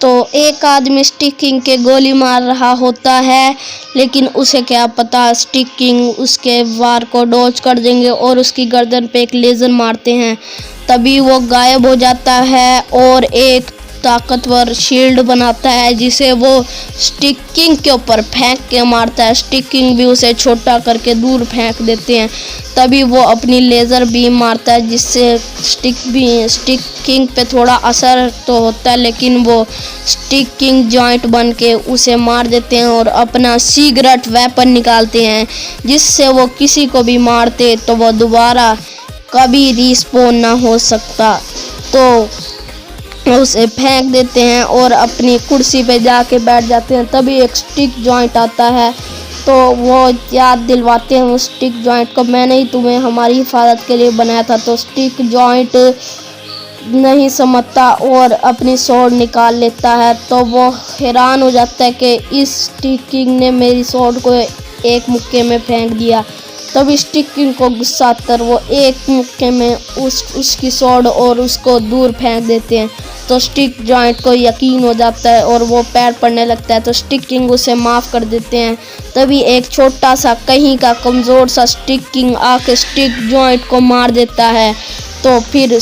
तो एक आदमी स्टिक किंग के गोली मार रहा होता है, लेकिन उसे क्या पता स्टिक किंग उसके वार को डॉज कर देंगे और उसकी गर्दन पे एक लेजर मारते हैं। तभी वो गायब हो जाता है और एक ताकतवर शील्ड बनाता है जिसे वो स्टिक किंग के ऊपर फेंक के मारता है। स्टिक किंग भी उसे छोटा करके दूर फेंक देते हैं। तभी वो अपनी लेज़र बीम मारता है जिससे स्टिक किंग पे थोड़ा असर तो होता है, लेकिन वो स्टिक किंग जॉइंट बन के उसे मार देते हैं और अपना सीक्रेट वेपन निकालते हैं जिससे वो किसी को भी मारते तो वो दोबारा कभी रिस्पॉन ना हो सकता। तो उसे फेंक देते हैं और अपनी कुर्सी पे जाके बैठ जाते हैं। तभी एक स्टिक जॉइंट आता है तो वो याद दिलवाते हैं उस स्टिक जॉइंट को, मैंने ही तुम्हें हमारी हिफाजत के लिए बनाया था। तो स्टिक जॉइंट नहीं समझता और अपनी स्वॉर्ड निकाल लेता है। तो वो हैरान हो जाता है कि इस स्टिक किंग ने मेरी स्वॉर्ड को एक मुक्के में फेंक दिया। तब स्टिक किंग को गुस्सा आता है, वो एक मुक्के में उसकी स्वॉर्ड और उसको दूर फेंक देते हैं। तो स्टिक जॉइंट को यकीन हो जाता है और वो पैर पड़ने लगता है। तो स्टिक किंग उसे माफ़ कर देते हैं। तभी एक छोटा सा कहीं का कमज़ोर सा स्टिक किंग आके स्टिक जॉइंट को मार देता है। तो फिर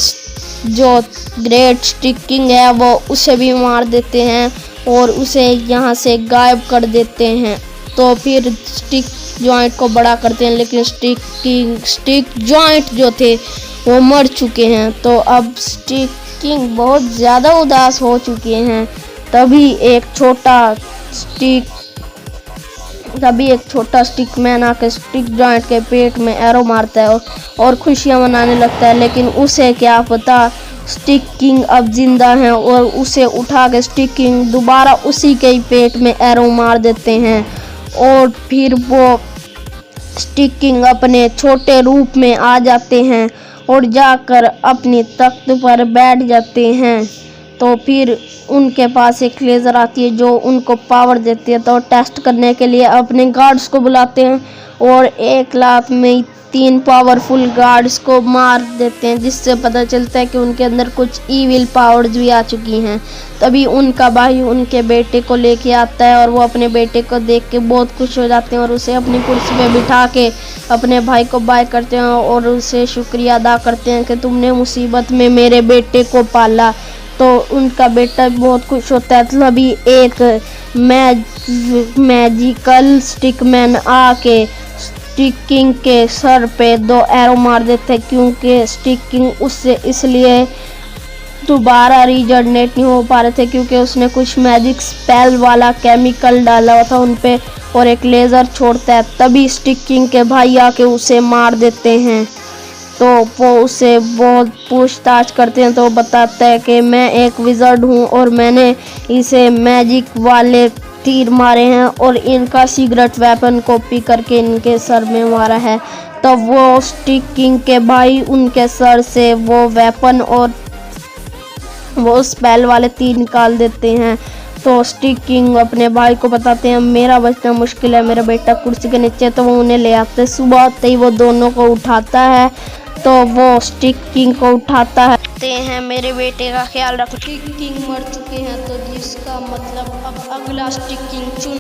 जो ग्रेट स्टिक किंग है वो उसे भी मार देते हैं और उसे यहाँ से गायब कर देते हैं। तो फिर स्टिक जॉइंट को बड़ा करते हैं, लेकिन स्टिक जॉइंट जो थे वो मर चुके हैं। तो अब स्टिक किंग बहुत ज़्यादा उदास हो चुके हैं। तभी एक छोटा स्टिक मैन आकर स्टिक जॉइंट के पेट में एरो मारता है और खुशियां मनाने लगता है, लेकिन उसे क्या पता स्टिक किंग अब जिंदा हैं और उसे उठा के स्टिक किंग दोबारा उसी के ही पेट में एरो मार देते हैं। और फिर वो स्टिक किंग अपने छोटे रूप में आ जाते हैं और जाकर अपनी तख्त पर बैठ जाते हैं। तो फिर उनके पास एक लेज़र आती है जो उनको पावर देती है। तो टेस्ट करने के लिए अपने गार्ड्स को बुलाते हैं और एक लात में 3 पावरफुल गार्ड्स को मार देते हैं, जिससे पता चलता है कि उनके अंदर कुछ ईविल पावर्स भी आ चुकी हैं। तभी उनका भाई उनके बेटे को लेके आता है और वो अपने बेटे को देख के बहुत खुश हो जाते हैं और उसे अपनी कुर्सी पे बिठा के अपने भाई को बाय करते हैं और उसे शुक्रिया अदा करते हैं कि तुमने मुसीबत में मेरे बेटे को पाला। तो उनका बेटा बहुत खुश होता है। तभी एक मैजिकल स्टिकमैन आके स्टिक किंग के सर पे 2 एरो मार देते हैं, क्योंकि स्टिक किंग उससे इसलिए दोबारा रीजनरेट नहीं हो पा रहे थे क्योंकि उसने कुछ मैजिक स्पेल वाला केमिकल डाला हुआ था उन पे और एक लेज़र छोड़ता है। तभी स्टिक किंग के भाई आके उसे मार देते हैं। तो वो उसे बहुत पूछताछ करते हैं। तो वो बताता है कि मैं एक विज़र्ड हूँ और मैंने इसे मैजिक वाले तीर मारे हैं और इनका सीक्रेट वेपन कॉपी करके इनके सर में मारा है। तब वो स्टिक किंग के भाई उनके सर से वो वेपन और वो स्पेल वाले तीर निकाल देते हैं। तो स्टिक किंग अपने भाई को बताते हैं मेरा बचना मुश्किल है, मेरा बेटा कुर्सी के नीचे। तो वो उन्हें ले आते हैं। सुबह होते ही वो दोनों को उठाता है। तो वो स्टिक किंग को उठाता है, मेरे बेटे का ख्याल रखो। स्टिक किंग मर चुके हैं, तो जिसका मतलब अब अगला स्टिक किंग चुन